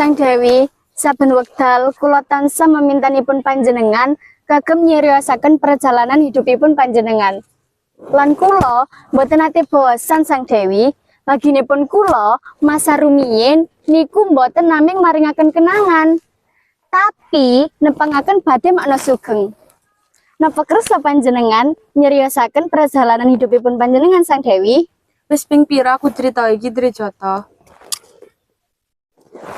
Sang Dewi, saben wekdal kula tansah memintanipun panjenengan kagem nyariosaken perjalanan hidupipun panjenengan. Lan kula mboten nate bosan Sang Dewi, baginipun kula masa rumiyin niku mboten naming maringaken kenangan, tapi nepangaken badhe makna sugeng. Napa kersa panjenengan nyariosaken perjalanan hidupipun panjenengan Sang Dewi? Wis ping pira aku crita iki, Trijata?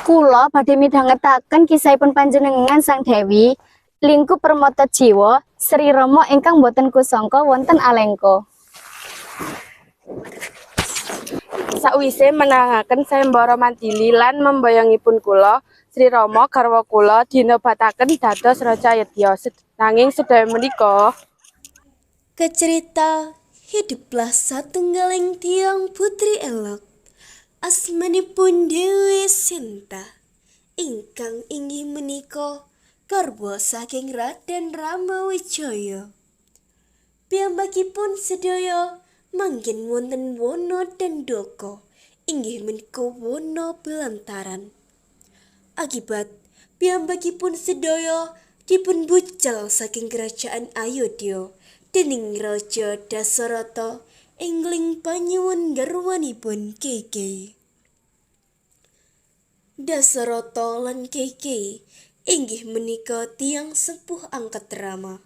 Kula badhe midhangetaken kisahipun panjenengan Sang Dewi, lingkup permata jiwa Sri Rama ingkang boten kusangka wonten alengka. Sakwise menangaken sayembara mantili lan membayangipun kula, Sri Rama garwa kula dinobataken dados Raja Yadnya. Nanging sedaya menika Kecerita hiduplah satunggaling tiang putri elok, asmanipun Dewi Sinta, ingkang inggih menika garwa saking Raden Ramawijaya. Piyambakipun sedaya manggen wonten wana Dandaka, inggih menika wana belantaran. Akibat piyambakipun sedaya dipun bucal saking kerajaan Ayodya dening Raja Dasarata ingling panyuwun garwanipun Keke. Dasarata lan Keke inggih menika tiang sepuh angkat Rama.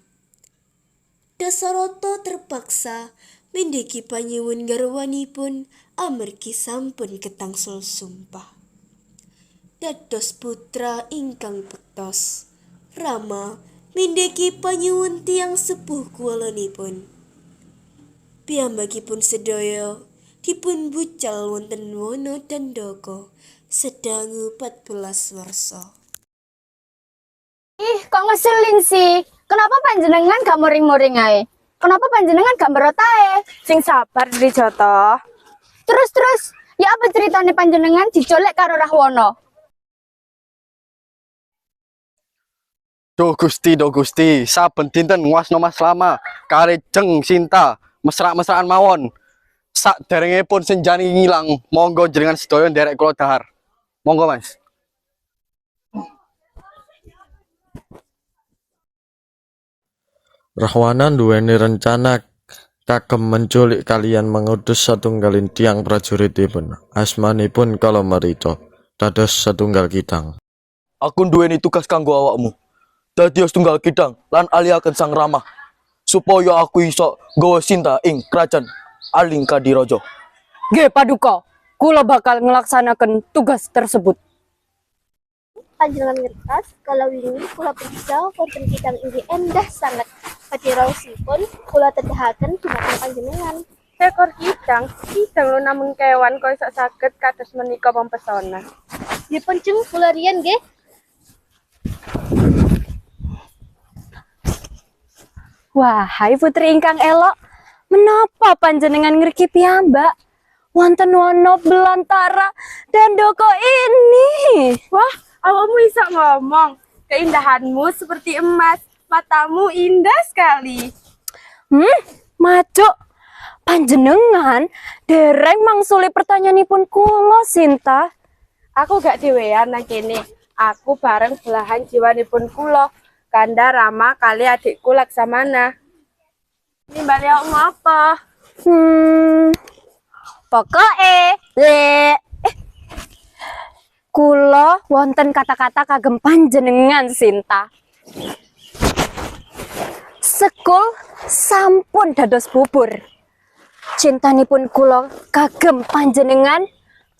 Dasarata terpaksa mendiki panyuwun garwanipun amargi sampun ketangsul sumpah. Dados putra ingkang bektos, Rama mindiki panyuwun tiang sepuh kuwalanipun. Piyambakipun sedaya dipun bucal wonten wana Dandaka sedangu 14 warsa. Ih, kok ngeselin sih? Kenapa panjenengan gak muring-muring ae? Kenapa panjenengan gak merot ae? sing sabar, Trijata. Terus, ya apa ceritanya panjenengan dicolek karo Rahwana? Do Gusti, saben dinten nguasno Mas Rama karejeng Sinta mesra-mesraan mawon. Sak derengipun senjani ngilang, monggo jenengan sedaya nderek kula dahar. Monggo, Mas. Rahwana nduweni rencana kagem menculik kalian mengutus satunggaling tiang prajuritipun. Asmanipun Kalamarita, dados satunggal kidang. Aku nduweni tugas kanggo awakmu. Dadi setunggal kidang lan alihaken Sang Rama supaya aku iso nggawa Sinta ing kerajaan Alingkadiraja. Nggih, Paduka. Kula bakal ngelaksanakan tugas tersebut. Panjenengan ngertos kalau wingi kula periksa wonten kidang inggih endah sangat. Badhe raosipun kula tedahaken dumateng panjenengan. Ekor kidang lo namung kewan kok iso saged kados menika mempesona. Dipun jeng kula riyen nggih. Wahai putri ingkang elok, menapa panjenengan ngriki piyambak wonten wana belantara Dandaka ini? Wah, awakmu iso ngomong. Keindahanmu seperti emas, matamu indah sekali. Majuk, panjenengan dereng mangsuli pertanyaanipun kula, Sinta. Aku gak dhewean nang kene. Aku bareng belahan jiwanipun kula. Kanda Rama kali adikku Laksamana. Nimbali awakmu apa? Pokoke kula wonten kata-kata kagem panjenengan, Sinta. Sekul sampun dados bubur. Cintanipun kula kagem panjenengan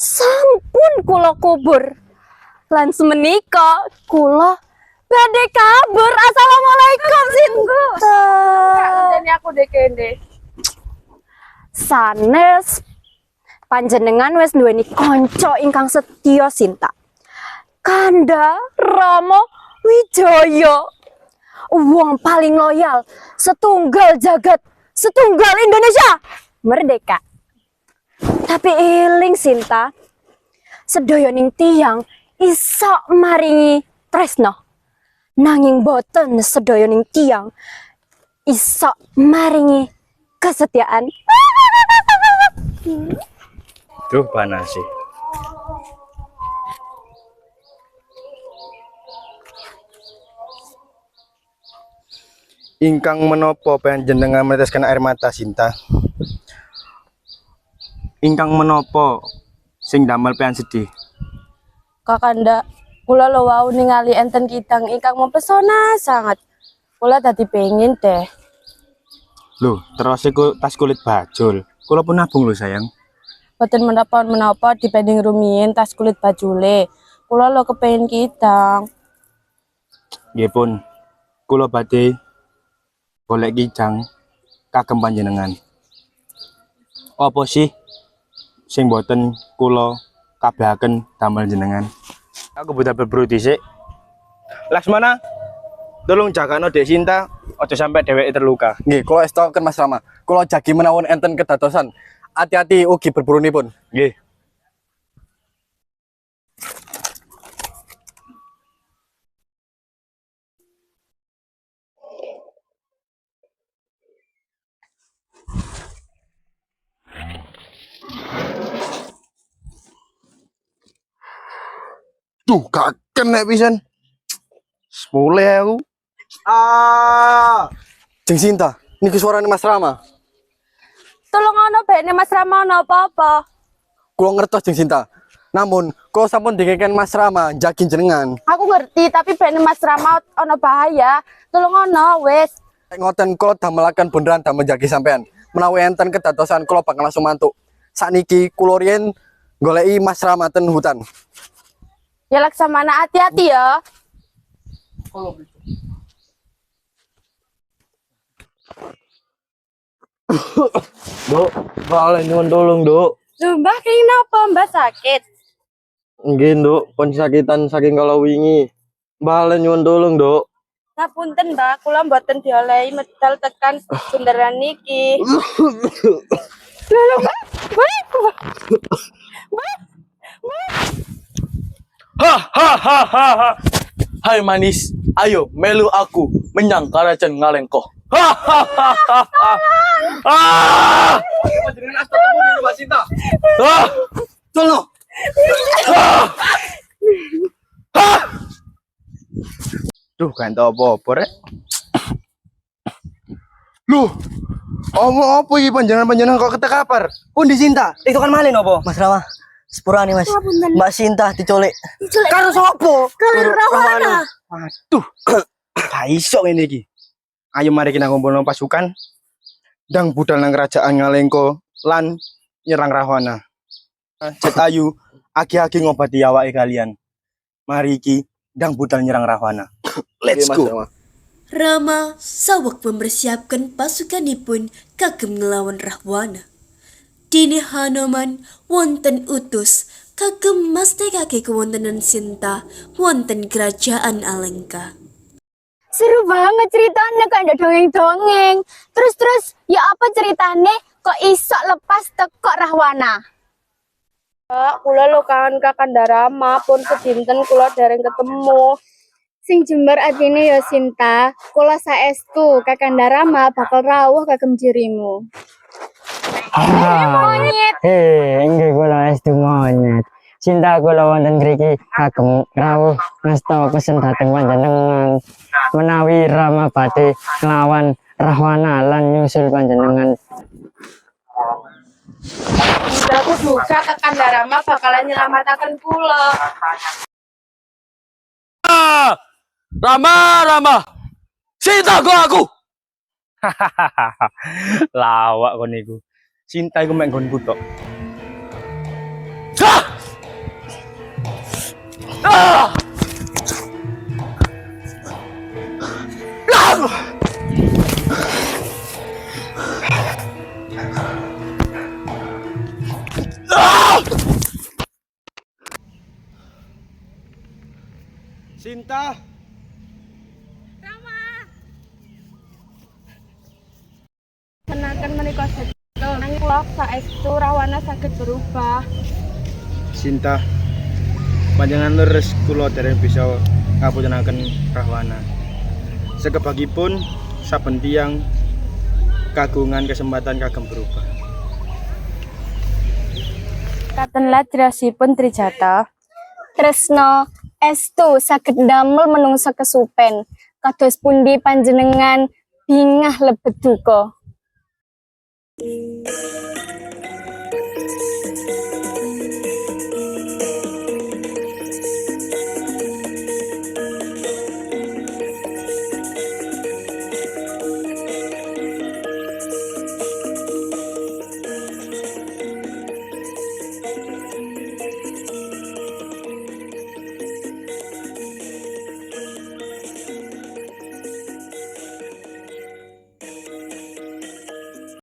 sampun kula kubur. Lan semenika kula badhe kabur. Assalamualaikum, Sinta. Jadi aku dekende. Sanes panjenengan wis duweni kanca ingkang setya, Sinta. Kanda Rama Wijaya. Wong paling loyal, setunggal jagat, setunggal Indonesia merdeka. Tapi eling, Sinta, sedaya ning tiyang iso maringi tresno. Nanging boten sedaya ning tiyang iso maringi kesetiaan. Duh panas sih. Ingkang menopo panjenengan meneteskan air mata Sinta? Ingkang menopo sing damel pean sedih? Kakanda, kula lo wau ningali enten kidang ingkang mempesona sangat. Kula dadi pengin deh. Loh, terus iku tas kulit bajul. Kula pun nabung lho sayang. Boten menapa-menapa dibanding rumiyin tas kulit bajule. Kula lo kepengin kidang. Nggih pun. Kula badhe golek kijang kagem panjenengan. Apa sih sing boten kula kabehaken damel jenengan? Aku butuh berburu dhisik. Laksmana, tolong jagano Dek Sinta, aja sampai dheweke terluka. Nggih, kula estoken Mas Rama. Kula jagi menawon enten kedatosan. Hati-hati ugi berburunipun. Nggih. Duh, gak kena pisan. Mulai aku. Jeng Sinta, niki suarane Mas Rama. Tolong ono bekne Mas Rama ono apa-apa. Kula ngertos Jeng Sinta. Namun, kula sampun dikeken Mas Rama jagi jenengan. Aku ngerti tapi bekne Mas Rama ono bahaya. Tolong ono wis. Ngoten kula damelaken beneran damel jagi sampean. Menawi enten kedatosan kula bakal langsung mantuk. Sakniki kula riyen goleki Mas Rama ten hutan. Ya Laksamana hati-hati ya. Dok, balen nyuwun tolong, Dok. Mbah kenging napa? Mbah sakit. Nggih, Dok, pun sakitan saking kala wingi. Balen nyuwun tolong, Dok. Ngapunten Mbah, kula mboten diolehi medal tekan bunderan niki. Hahaha. Hai manis, ayo melu aku menyang Karajan Ngalengko. Hahaha. Panjenengan asta temu di Mbak Sinta. Tolong. Duh, kan tau apa-apa rek. Loh, apa iki panjenengan kok ketekapar? Pun di Sinta. Itu kan malin opo? Mas Rama. Sepurane Mas. Mbak Sinta diculik. Karo sapa? Kalian Rahwana. Aduh, gak iso ngene iki. Ayo mari kita ngumpulno pasukan ndang budal nang kerajaan Ngalengko lan nyerang Rahwana. Cet ayu aki-aki ngobati awake kalian. Mari iki ndang budal nyerang Rahwana. Let's go. Rama sawak mempersiapkan pasukanipun kagem ngelawan Rahwana. Dini Hanoman wonten utus kagem mastekake kewontenan Sinta wonten kerajaan Alengka. Seru banget ceritanya kayak ada dongeng-dongeng. Terus ya apa ceritanya kok iso lepas teko Rahwana? Kak, kula lo kangen Kakanda Rama pun sedinten kula dereng ketemu. Sing jembar atine ya Sinta, kula saestu Kakanda Rama bakal rawuh kagem jerimu. Monyet. Inggih kula estu monyet. Cinta kula wonten mriki kagem rawuh ngasta pesen dhateng panjenengan. Menawi Rama badhe nglawan Rahwana lan nyusul panjenengan. Aku duga Kakanda Rama bakalan nyelamataken kula. Rama. Sinta aku. Lawak kon niku. Sinta iku mek nggonku tok. Sinta. Tenakan menika setel nang kula saestu Rahwana saged berubah. Sinta. Panjenengan leres kula dereng bisa ngapuntenaken Rahwana. Sekebagipun saben tiyang kagungan kesempatan kagem berubah. Katenlah drasipun Trijata. Tresno estu saged damel menungso kesupen. Kados pundi panjenengan bingah lebet duka.